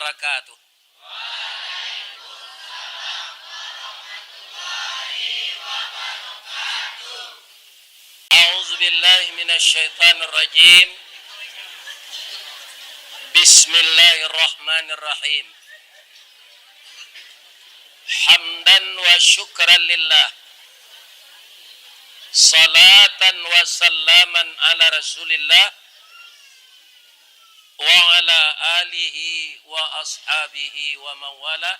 wabarakatuh. A'udzu billahi minasyaitonir rajim. Bismillahirrahmanirrahim. Hamdan wa syukran lillah. Salatan wa sallaman ala Rasulillah wa ala alihi wa ashabihi wa mawala.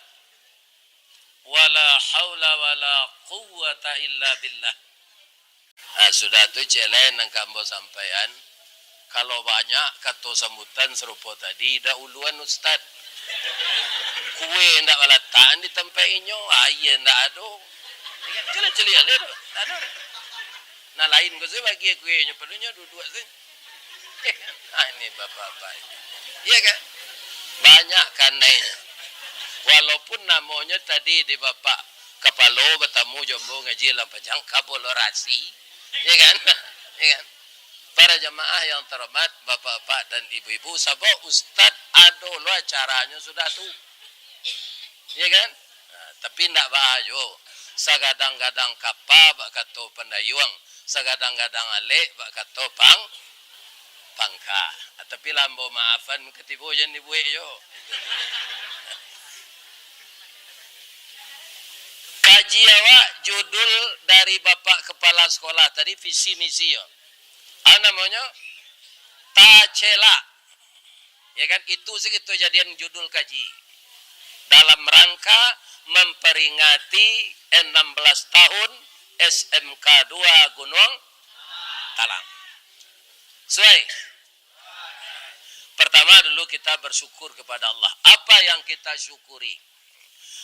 Wala haula wala quwwata illa billah. Sudah tu celen yang kamu sampaikan. Kalau banyak kata sambutan serupa tadi, dah uluan ustaz. Kue ndak letak di tempat inyo, air ndak ada. Celi-celi ada. Ada. Nah lain ko bagi kue nya perlunya dua-dua sih. Ini bapak-bapak. Iya kan? Banyak kanainya. Walaupun namanya tadi di bapak kepala bertemu jombo ngaji lampajang kabolorasi. Ya kan? Ya kan? Para jamaah yang terhormat, bapak-bapak dan ibu-ibu, sabok ustaz adolah caranya sudah tu. Ya kan? Nah, tapi ndak bahayo. Sagadang-gadang kapal bak kato pandayuang, sagadang-gadang alek bak kato pangka. Tapi lambo maafan ketipu jan dibuik yo. Kaji awak judul dari bapak kepala sekolah tadi visi misi yo. Namanya Tacela. Ya kan, itu segitu jadian judul kaji. Dalam rangka memperingati 16 tahun SMK 2 Gunung Talang. Sesuai. Pertama dulu kita bersyukur kepada Allah. Apa yang kita syukuri?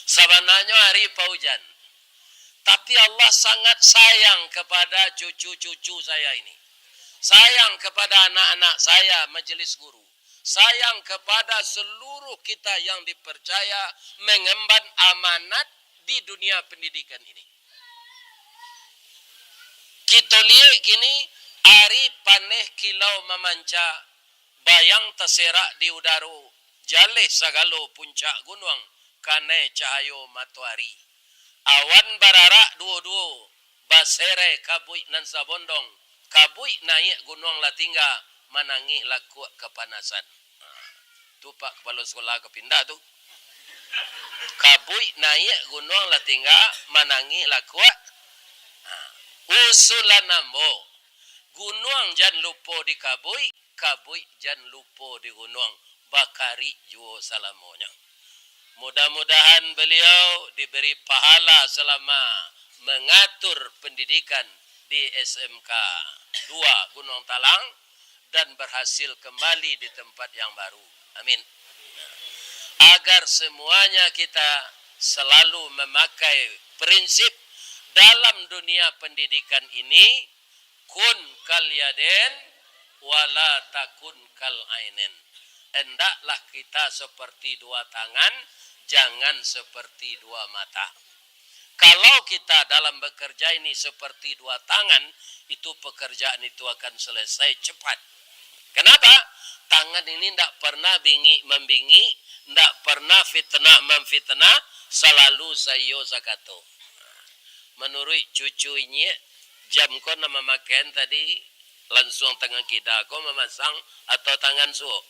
Sebenarnya hari paujan. Tapi Allah sangat sayang kepada cucu-cucu saya ini. Sayang kepada anak-anak saya majelis guru. Sayang kepada seluruh kita yang dipercaya mengemban amanat di dunia pendidikan ini. Kita lihat kini hari paneh kilau memanca, bayang terserak di udara, jaleh sagalo puncak gunung, kane cahayo matahari. Awan bararak dua-dua, basere kabui nan sabondong. Kabui naik gunung Latingga, manangih laku kepanasan. Tu pak kepala sekolah kepindah tu. Kabui naik gunung Latingga, manangih laku. Usulan nambo. Gunung jan lupo di kabui, kabui jan lupo di gunung. Bakari juo salamonya. Mudah-mudahan beliau diberi pahala selama mengatur pendidikan di SMK 2 Gunung Talang dan berhasil kembali di tempat yang baru. Amin. Agar semuanya kita selalu memakai prinsip dalam dunia pendidikan ini, kun kal yaden wala takun kal ainen. Hendaklah kita seperti dua tangan, jangan seperti dua mata. Kalau kita dalam bekerja ini seperti dua tangan, itu pekerjaan itu akan selesai cepat. Kenapa? Tangan ini tidak pernah membingi, tidak pernah fitnah memfitnah, selalu sayo sakato. Menurut cucu ini, jam ko nama makan tadi, langsung tangan kita ko memasang atau tangan suuk.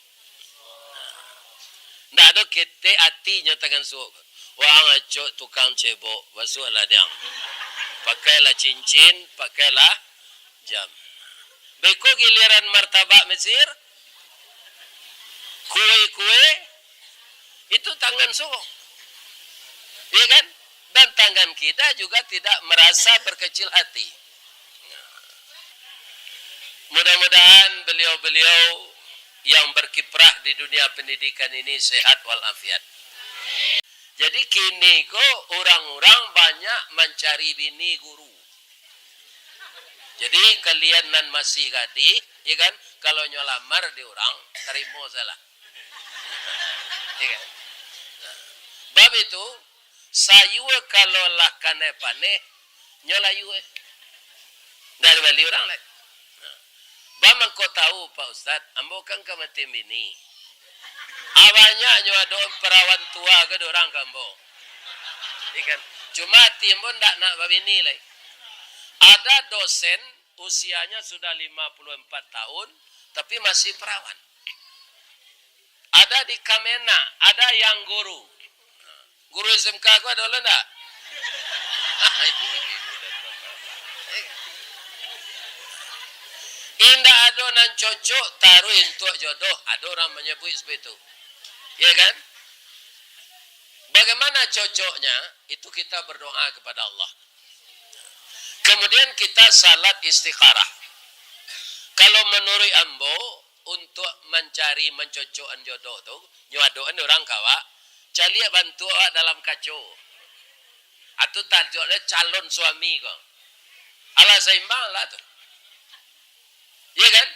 Tidak ada kita hatinya tangan suuk. Wah ngacok tukang cebok, basuhlah dia. Pakailah cincin, pakailah jam. Beko giliran martabak Mesir, kue-kue, itu tangan suuk. Iya kan? Dan tangan kita juga tidak merasa berkecil hati. Mudah-mudahan beliau-beliau yang berkiprah di dunia pendidikan ini sehat walafiat. Jadi kini kok orang-orang banyak mencari bini guru. Jadi kalian nan masih gadis, ya kan? Kalau nyolamar di orang, terima salah. Ya kan? Nah, bab itu, sayu kalau lah kane paneh, nyolayu. Dari bali orang lain. Nah, bab kau tahu Pak Ustaz, ambo kan kamatim bini. Banyaknya ada perawan tua ke orang kambo. Ikan. Cuma timbun tak nak babini lagi. Ada dosen usianya sudah 54 tahun tapi masih perawan. Ada di Kamena, ada yang guru. Guru SMK aku ada oleh enggak? Indah ada nan cocok taruh untuk jodoh. Ada orang menyebut seperti itu. Ya kan? Bagaimana cocoknya? Itu kita berdoa kepada Allah. Kemudian kita salat istikharah. Kalau menurut ambo untuk mencari mencocokkan jodoh tu, nyadoan orang kawa, cari bantu awak dalam kacau. Atau tajuknya calon suami kau. Alah seimbang lah tu. Ya kan?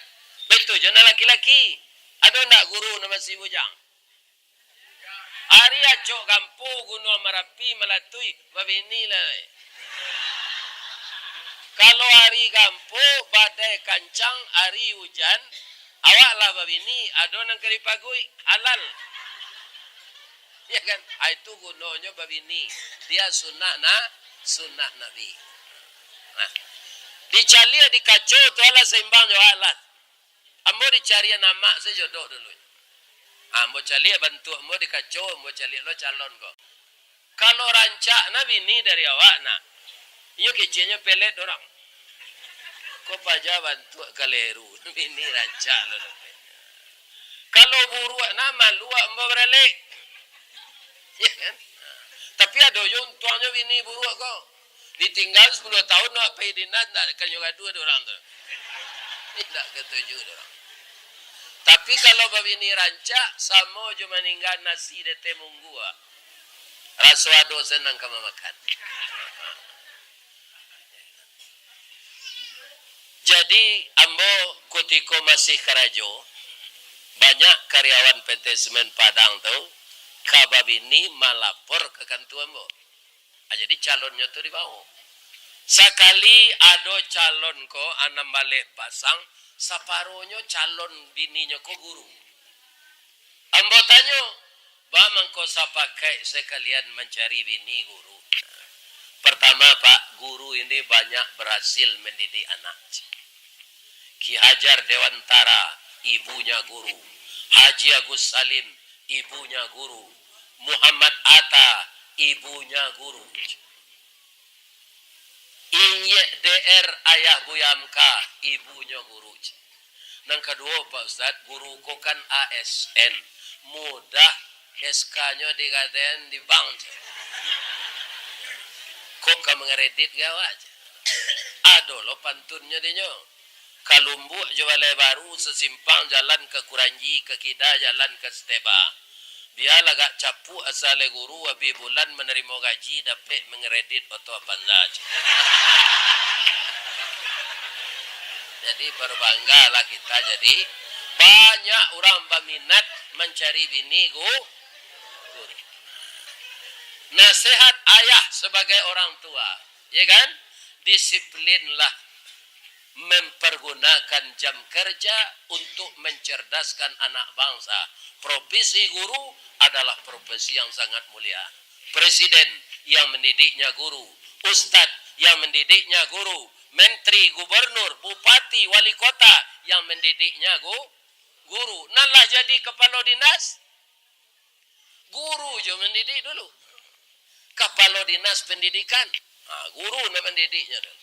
Betul je nak laki-laki. Ada nak guru nama si bujang? Hari acok kampu Gunung Merapi melatui babini lah. Kalau hari kampu badai kancang, hari hujan, awaklah babini ada nang kari pagui halal. Ya kan? Itu gunanya babini. Dia sunnah Nabi. Nah, dicari di kacau tu ala seimbang jo alat. Ambo dicari nama sejodoh dulu. Ambo cari bantu ambo di kacau, ambo cari lo calon kok. Kalau rancak Nabi ni dari awak nak. Iyo kecilnya pelet orang. Kau paja bantu kaleru. Nabi ni rancak lo. Kalau buruak nama luak ambo beralek. Ya kan? Tapi ada yang tuanya bini buruak kau. Ditinggal 10 tahun nak pergi dinas nak kanyang dua orang tu. Tidak ketujuh orang. Tapi kalau babini rancak sama je meninggal nasi de temunggu. Raswa dosen nang kamu makan. Jadi ambo kutiko masih kerajo. Banyak karyawan PT Semen Padang tu kababini malapor ke kantor ambo. Jadi calonnya tu dibawa. Sekali ada calon ko anam balik pasang, separuhnya calon bininya ko guru. Ambo tanya, bagaimana kau sapakai sekalian mencari bini guru? Pertama Pak, guru ini banyak berhasil mendidik anak. Ki Hajar Dewantara, ibunya guru. Haji Agus Salim, ibunya guru. Muhammad Atta, ibunya guru. Inyek DR ayah Buyamka, ibunya guru. Nang kedua Pak Ustaz, guru ko kan ASN. Mudah SK-nya dikatain di bank. Kok kamu ngeredit gawat? Aduh lo pantunnya dinyo. Kalumbu jualai baru sesimpang jalan ke Kuranji, ke Kida jalan ke Steba. Dia lagak capu asale guru abi bulan menerima gaji dapat mengeredit atau panjaj. Jadi berbanggalah kita jadi banyak orang berminat mencari bini guru. Nasihat ayah sebagai orang tua, ya kan? Disiplinlah mempergunakan jam kerja untuk mencerdaskan anak bangsa. Profesi guru adalah profesi yang sangat mulia. Presiden yang mendidiknya guru, ustadz yang mendidiknya guru, menteri, gubernur, bupati, wali kota yang mendidiknya guru. Nalah jadi kepala dinas, guru je mendidik dulu. Kepala dinas pendidikan, guru nak mendidiknya dulu.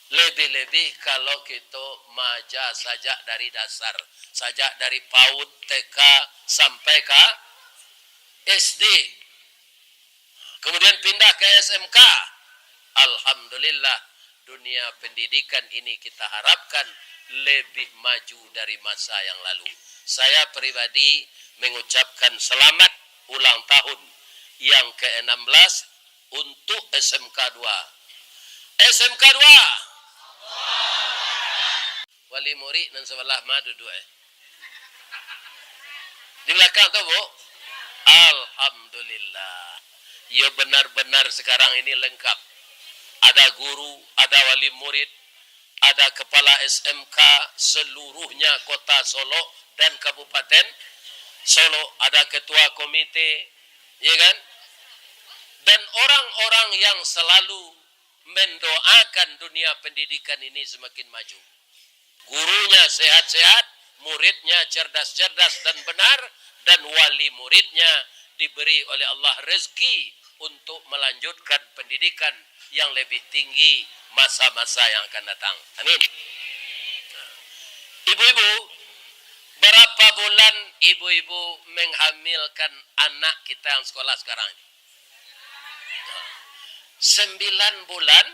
Lebih-lebih kalau kita maja sajak dari dasar, sajak dari PAUD, TK sampai ke SD. Kemudian pindah ke SMK. Alhamdulillah dunia pendidikan ini kita harapkan lebih maju dari masa yang lalu. Saya pribadi mengucapkan selamat ulang tahun yang ke-16 untuk SMK 2. SMK 2. Wali murid dan sebelah madu dua. Di belakang tu Bu. Alhamdulillah. Ya benar-benar sekarang ini lengkap. Ada guru, ada wali murid, ada kepala SMK seluruhnya kota Solo dan kabupaten Solo ada ketua komite, ya kan? Dan orang-orang yang selalu mendoakan dunia pendidikan ini semakin maju. Gurunya sehat-sehat, muridnya cerdas-cerdas dan benar, dan wali muridnya diberi oleh Allah rezeki untuk melanjutkan pendidikan yang lebih tinggi masa-masa yang akan datang. Amin. Ibu-ibu, berapa bulan ibu-ibu menghamilkan anak kita yang sekolah sekarang ini? 9 bulan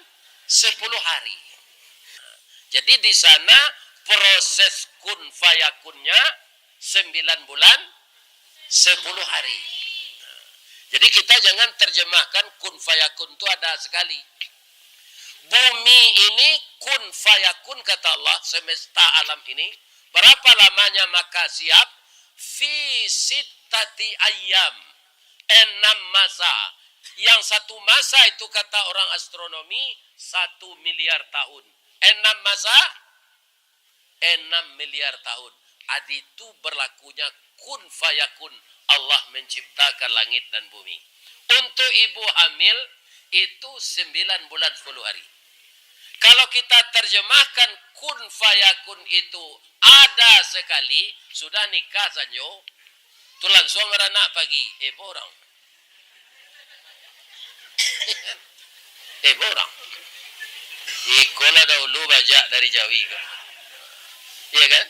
10 hari. Jadi di sana proses kun fayakunnya 9 bulan 10 hari. Jadi kita jangan terjemahkan kun fayakun itu ada sekali. Bumi ini kun fayakun kata Allah, semesta alam ini. Berapa lamanya maka siap? Fi sittati ayyam. 6 masa. Yang satu masa itu kata orang astronomi 1 miliar tahun. 6 masa 6 miliar tahun. Adi itu berlakunya kun fayakun. Allah menciptakan langit dan bumi. Untuk ibu hamil itu 9 bulan 10 hari. Kalau kita terjemahkan kun fayakun itu ada sekali, sudah nikah saja, tu langsung beranak pagi. Borang. Borang. Ikolah dahulu bajak dari Jawi. Iya kan?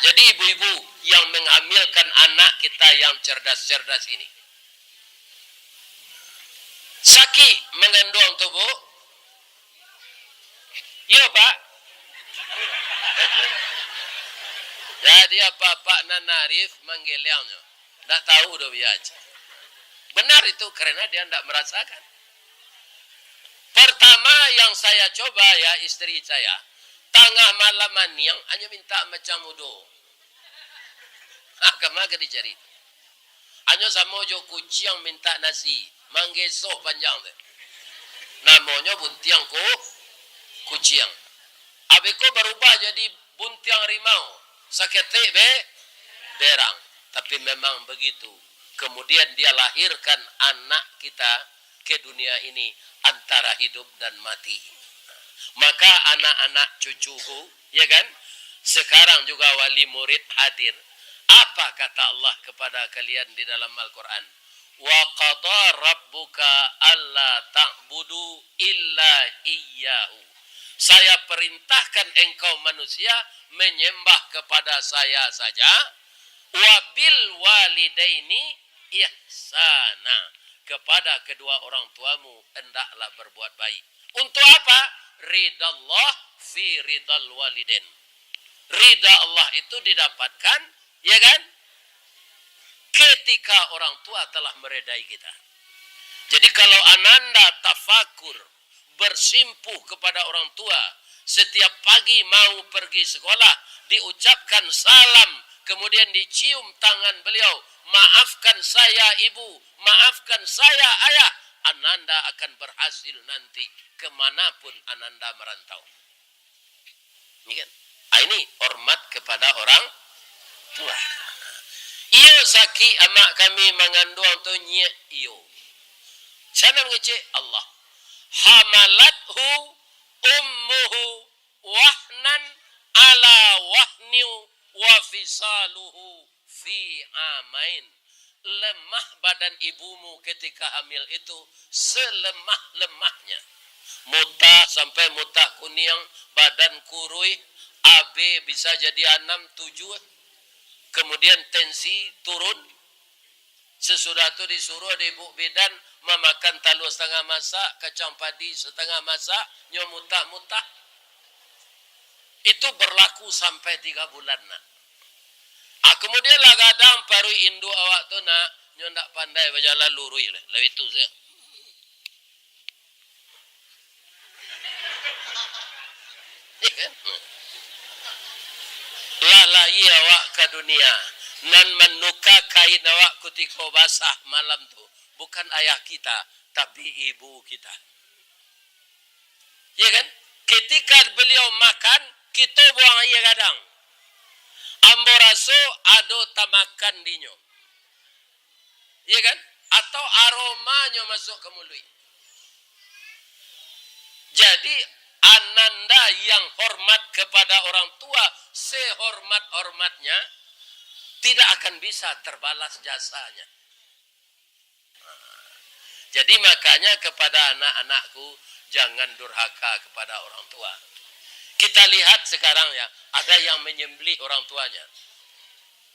Jadi ibu-ibu yang menghamilkan anak kita yang cerdas-cerdas ini. Sakit mengandung tubuh. Ya Pak. Jadi apa Pak Nanarif manggilnya. Tak tahu dah biasa. Benar itu karena dia tidak merasakan. Pertama yang saya coba ya istri saya. Tengah malaman yang hanya minta macam mudo. Kemana dicari? Hanya sama jo kucing minta nasi. Manggeso panjang tu. Namanya buntiang kucing. Abiko berubah jadi buntiang rimau. Sakete berang. Tapi memang begitu. Kemudian dia lahirkan anak kita ke dunia ini antara hidup dan mati. Maka anak-anak cucuku, ya kan? Sekarang juga wali murid hadir. Apa kata Allah kepada kalian di dalam Al-Quran? Wa qada rabbuka alla ta'budu illa iyyahu. Saya perintahkan engkau manusia menyembah kepada saya saja. Wa bil walidaini ihsana. Kepada kedua orang tuamu hendaklah berbuat baik. Untuk apa? Ridha Allah fi ridhal walidin. Ridha Allah itu didapatkan, ya kan? Ketika orang tua telah meredai kita. Jadi kalau ananda tafakur, bersimpuh kepada orang tua, setiap pagi mau pergi sekolah, diucapkan salam, kemudian dicium tangan beliau, maafkan saya ibu, maafkan saya ayah, ananda akan berhasil nanti kemanapun ananda merantau. Ini kan? Ini hormat kepada orang tua. Iyo saki amak kami mengandung tu nyek iyo. Sana mengecek Allah. Hamalathu ummuhu wahnan ala wahniu wa fisaluhu fi amain. Lemah badan ibumu ketika hamil itu selemah-lemahnya. Mutah sampai mutah kuning, badan kurui, AB bisa jadi 6, 7. Kemudian tensi turun. Sesudah itu disuruh di ibu bidan memakan talur setengah masak, kacang padi setengah masak, nyomutah-mutah. Itu berlaku sampai 3 bulan nak. Kemudian lah kadang paru indu awak tu nak ndak pandai berjalan lurus lah. Lalu itu saya. Lalai awak ke dunia. Nan menuka kain awak ketika basah malam tu. Bukan ayah kita, tapi ibu kita. Ya kan? Ketika beliau makan, kita buang air kadang. Amboraso ado tamakan dinyo. Iya kan? Atau aromanya masuk ke mulut. Jadi ananda yang hormat kepada orang tua sehormat-hormatnya tidak akan bisa terbalas jasanya. Jadi makanya kepada anak-anakku jangan durhaka kepada orang tua. Kita lihat sekarang ya, ada yang menyembelih orang tuanya.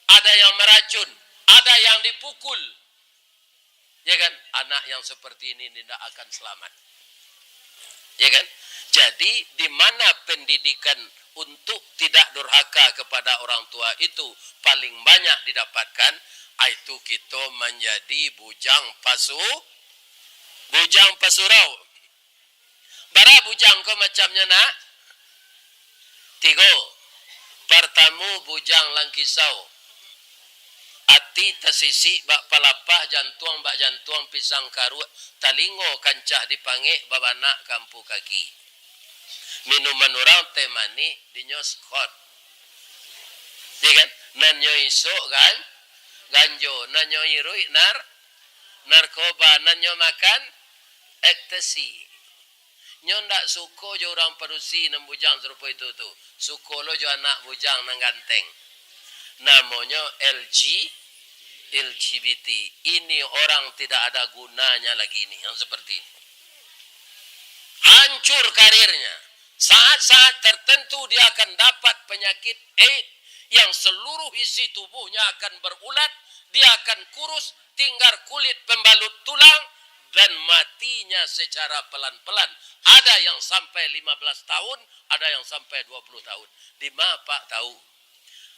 Ada yang meracun, ada yang dipukul. Ya kan? Anak yang seperti ini tidak akan selamat. Ya kan? Jadi di mana pendidikan untuk tidak durhaka kepada orang tua itu paling banyak didapatkan, itu kita menjadi bujang pasurau. Bara bujang ko macamnya nak? 3. Pertama bujang langkisau. Ati tasisi bak palapah jantuang bak jantuang pisang karu talingo kancah dipanggil babana kampu kaki. Minuman orang teh manis dinyo skot. Ya kan? Nanyo iso kan? Ganjo, nanyo irui narkoba, nanyo makan ektasi. Nyo ndak suko jo orang parusi nang bujang serupa itu tu. Suko lo jo anak bujang nang ganteng. Namanya LGBT. Ini orang tidak ada gunanya lagi ini yang seperti ini. Hancur karirnya. Saat-saat tertentu dia akan dapat penyakit AIDS yang seluruh isi tubuhnya akan berulat, dia akan kurus, tinggal kulit pembalut tulang dan matinya secara pelan-pelan. Ada yang sampai 15 tahun, ada yang sampai 20 tahun. Di mana Pak tahu?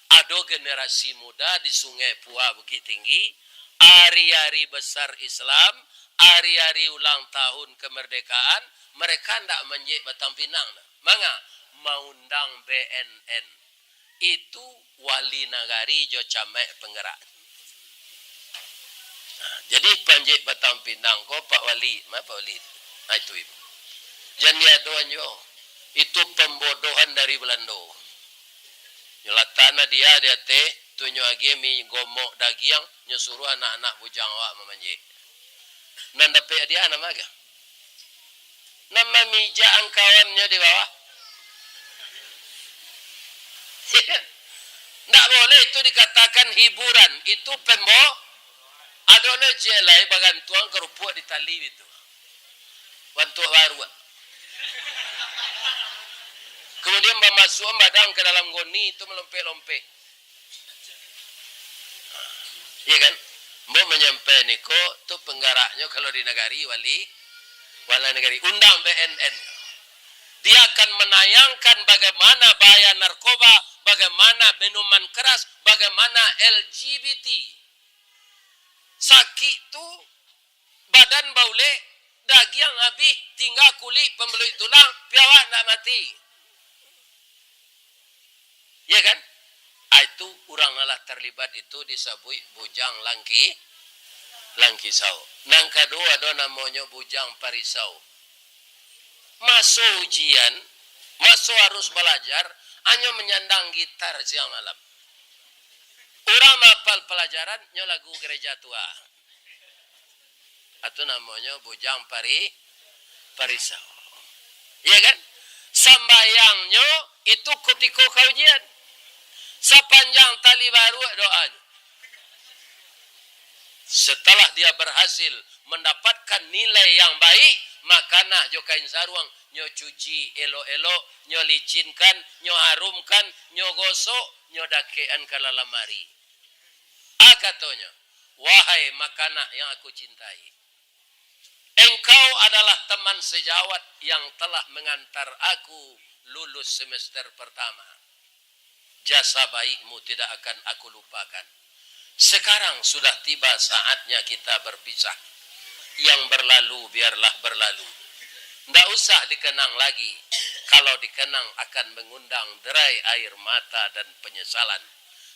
Ada generasi muda di Sungai Pua Bukit Tinggi, hari-hari besar Islam, hari-hari ulang tahun kemerdekaan, mereka tidak menjek Batang Pinang. Manga maundang BNN. Itu wali nagari jo camek penggerak. Nah, jadi panjek Batang Pinang ko Pak Wali, Pak Wali. Nah itu ibu. Jangan diaduanyo. Itu pembodohan dari Belanda. Nyolatana dia teh tunyo age mi gomok dagiang nyuruh anak-anak bujang awak memanjek. Nan dapat dia nama ga? Nama mija angkawannya di bawah. Ndak boleh itu dikatakan hiburan. Itu adone jelai bagan tuang kerupuk di tali itu. Bantu baru. Kemudian memasuk badang ke dalam goni itu melompe-lompe. Iya kan? Mau menyampai niko tu penggaraknya kalau di negari wala negari undang BNN. Dia akan menayangkan bagaimana bahaya narkoba, bagaimana minuman keras, bagaimana LGBT. Sakit tu badan baule, daging habis, tinggal kulit pembelut tulang, piawak nak mati. Ya kan? Itu orang alah terlibat itu disebut bujang langkisau. Nang kedua ada namanya bujang parisau. Masuk ujian, masuk harus belajar, hanya menyandang gitar siang malam. Orang mapal pelajaran, nyo lagu gereja tua. Itu namanya bujang parisau. Iya kan? Sambayangnya itu ketika kaujian. Sepanjang tali baru doanya. Setelah dia berhasil mendapatkan nilai yang baik, makanah jo kain saruang, nyo cuci elo-elo, nyo licinkan, nyo harumkan, nyo gosok, nyo dakean ke lamari. Katanya, wahai makanah yang aku cintai, engkau adalah teman sejawat yang telah mengantar aku lulus semester pertama. Jasa baikmu tidak akan aku lupakan. Sekarang sudah tiba saatnya kita berpisah. Yang berlalu biarlah berlalu. Tidak usah dikenang lagi. Kalau dikenang akan mengundang derai air mata dan penyesalan.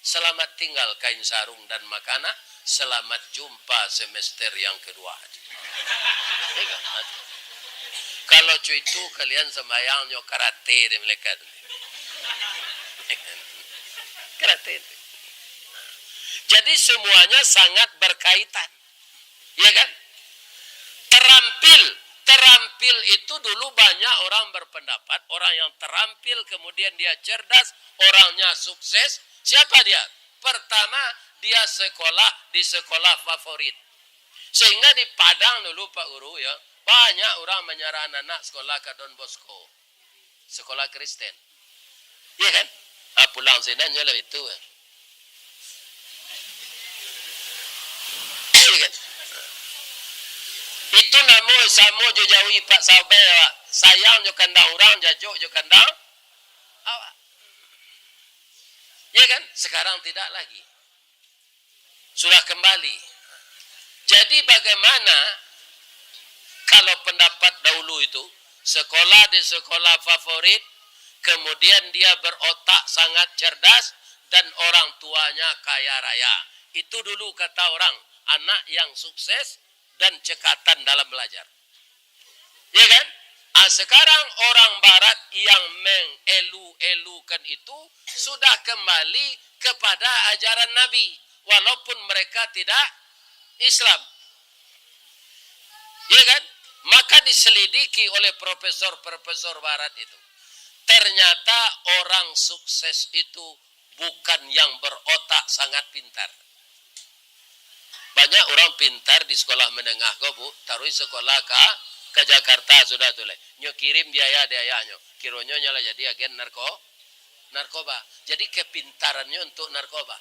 Selamat tinggal kain sarung dan makanah. Selamat jumpa semester yang kedua. Kalau cuy itu kalian sembayangnya karate di melekat. kreatif. Jadi semuanya sangat berkaitan. Ya kan? Terampil itu dulu banyak orang berpendapat, orang yang terampil kemudian dia cerdas, orangnya sukses. Siapa dia? Pertama, dia sekolah di sekolah favorit. Sehingga di Padang dulu Pak Guru ya, banyak orang menyerah anak sekolah ke Don Bosco. Sekolah Kristen. Iya kan? Pulang sini nyala itu. Iya kan? Itu namo samo jo jawi Pak Sabe Pak. Sayang jo kandang orang, jajo jo kandang awak. Ya kan? Sekarang tidak lagi. Sudah kembali. Jadi bagaimana kalau pendapat dahulu itu sekolah di sekolah favorit, kemudian dia berotak sangat cerdas dan orang tuanya kaya raya. Itu dulu kata orang, anak yang sukses dan cekatan dalam belajar. Ya kan? Sekarang orang barat yang mengelu-elukan itu sudah kembali kepada ajaran Nabi. Walaupun mereka tidak Islam. Ya kan? Maka diselidiki oleh profesor-profesor barat itu. Ternyata orang sukses itu bukan yang berotak sangat pintar. Banyak orang pintar di sekolah menengah kok Bu, taruh sekolah ke Jakarta sudah tulis. Nyo kirim biaya nyo. Kironyo nyala jadi agen narkoba. Jadi kepintarannya untuk narkoba.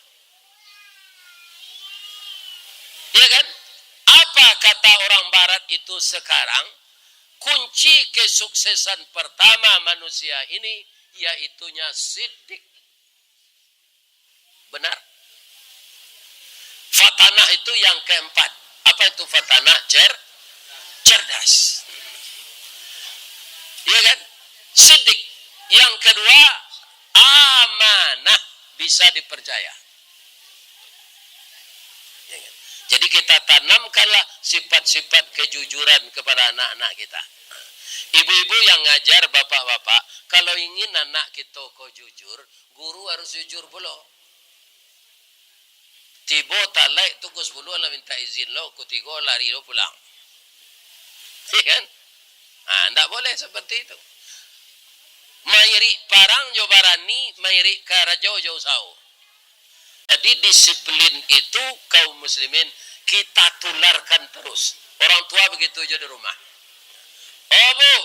Iya kan? Apa kata orang barat itu sekarang? Kunci kesuksesan pertama manusia ini yaitunya siddiq. Benar. Fatanah itu yang keempat. Apa itu fatanah? Cerdas. Iya kan? Siddiq. Yang kedua, amanah. Bisa dipercaya. Ya kan? Jadi kita tanamkanlah sifat-sifat kejujuran kepada anak-anak kita. Ibu-ibu yang ngajar bapak-bapak, kalau ingin anak kita kau jujur, guru harus jujur pula. Tibo talai tukus bulu ala minta izin lo, kutigo lari lo pulang. Iya kan? Ndak boleh seperti itu. Mairi parang jo barani, mairi karajo jo sao. Jadi disiplin itu kaum muslimin kita tularkan terus. Orang tua begitu aja di rumah. Oh Bu,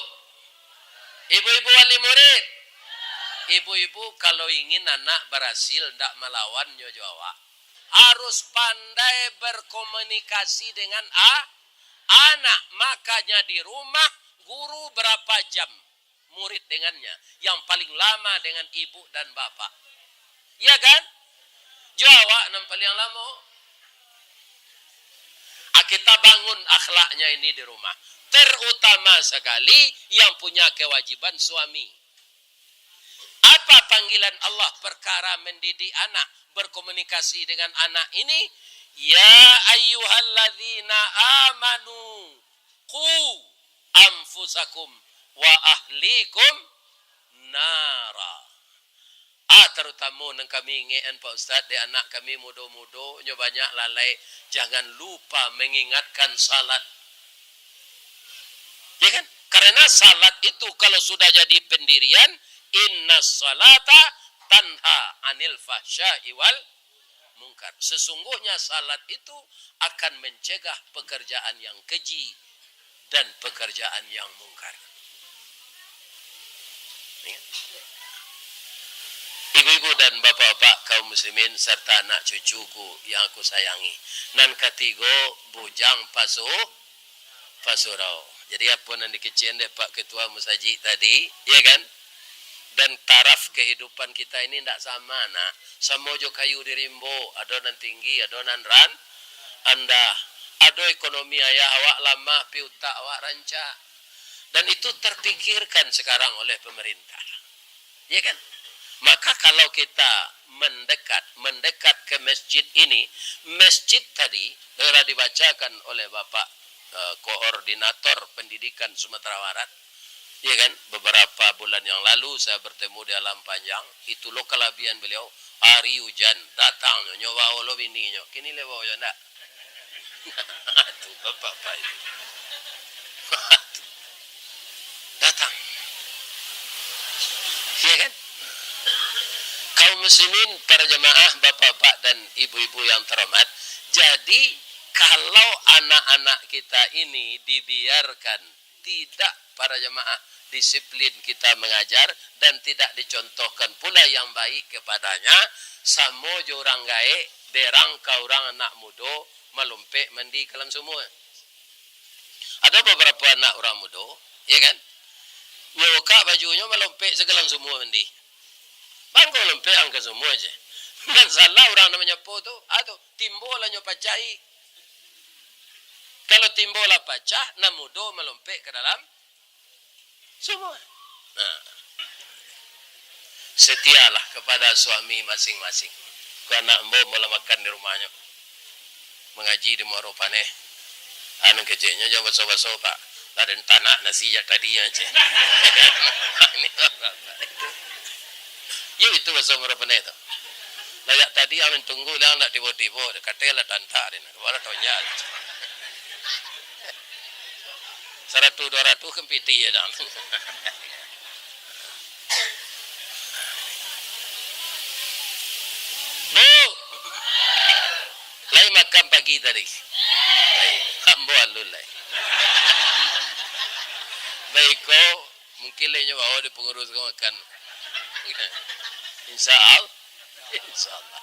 ibu-ibu wali murid. Ibu-ibu kalau ingin anak berhasil ndak melawan nyojo awak, harus pandai berkomunikasi dengan anak. Makanya di rumah guru berapa jam murid dengannya. Yang paling lama dengan ibu dan bapak. Ya kan? Jawa yang paling lama. Kita bangun akhlaknya ini di rumah. Terutama sekali yang punya kewajiban suami. Apa panggilan Allah perkara mendidik anak, berkomunikasi dengan anak ini? Ya ayyuhalladzina amanu qu anfusakum wa ahlikum nara. Terutama nang kami ingin Pak Ustaz di anak kami muda-muda nyo banyak lalai, jangan lupa mengingatkan salat. Ya kan? Karena salat itu kalau sudah jadi pendirian, innas salata tanha anil fahsya'i wal munkar. Sesungguhnya salat itu akan mencegah pekerjaan yang keji dan pekerjaan yang mungkar. Ya. Ibu-ibu dan bapak-bapak kaum muslimin serta anak cucuku yang aku sayangi. Nan ketiga bujang pasurau. Jadi apa yang dikecen deh Pak Ketua Musajid tadi, ya kan? Dan taraf kehidupan kita ini tidak sama nak. Sama jo kayu di rimbo, ada nan tinggi, ada nan anda. Ada ekonomi ayah awak lama, piuta awak ranca. Dan itu terpikirkan sekarang oleh pemerintah. Ya kan? Maka kalau kita mendekat ke masjid ini, masjid tadi telah dibacakan oleh Bapak Koordinator Pendidikan Sumatera Barat, ya kan? Beberapa bulan yang lalu saya bertemu di Alam Panjang, itu lokalabian beliau, hari hujan datang nyoba lo bini nyo kini lewo yo ndak tu bapak itu datang ya kan kaum muslimin para jemaah bapak-bapak dan ibu-ibu yang terhormat. Jadi kalau anak-anak kita ini dibiarkan tidak para jemaah disiplin kita mengajar dan tidak dicontohkan pula yang baik kepadanya, samo jorang gae derang ka orang anak muda melumpek mandi kelam semua. Ada beberapa anak orang muda, ya kan? Nyoka bajunya melumpek segelang semua mandi. Bangko lumpek angka semua aja. Dan salah orang namanya po tu, atau timbul lah pacahi. Kalau timbul lah pacah, namudo melumpek ke dalam semua. Nah, setialah kepada suami masing-masing. Karena embo mula makan di rumahnya, mengaji di Moropane. Anu kecilnya jangan baso-baso pak. Ada tanah nasi ya tadi aja. Ini itu. Ya itu bahasa Moropane itu. Layak tadi yang tunggu yang nak tiba-tiba katela tantak dia. Kepala tonjal. 100-200 kempiti ya dah. Bu, lagi makan pagi tadi. Ambo alulai. Baik kau, mungkin lainnya bawa di pengurus kau makan. Insya Allah. Insya Allah.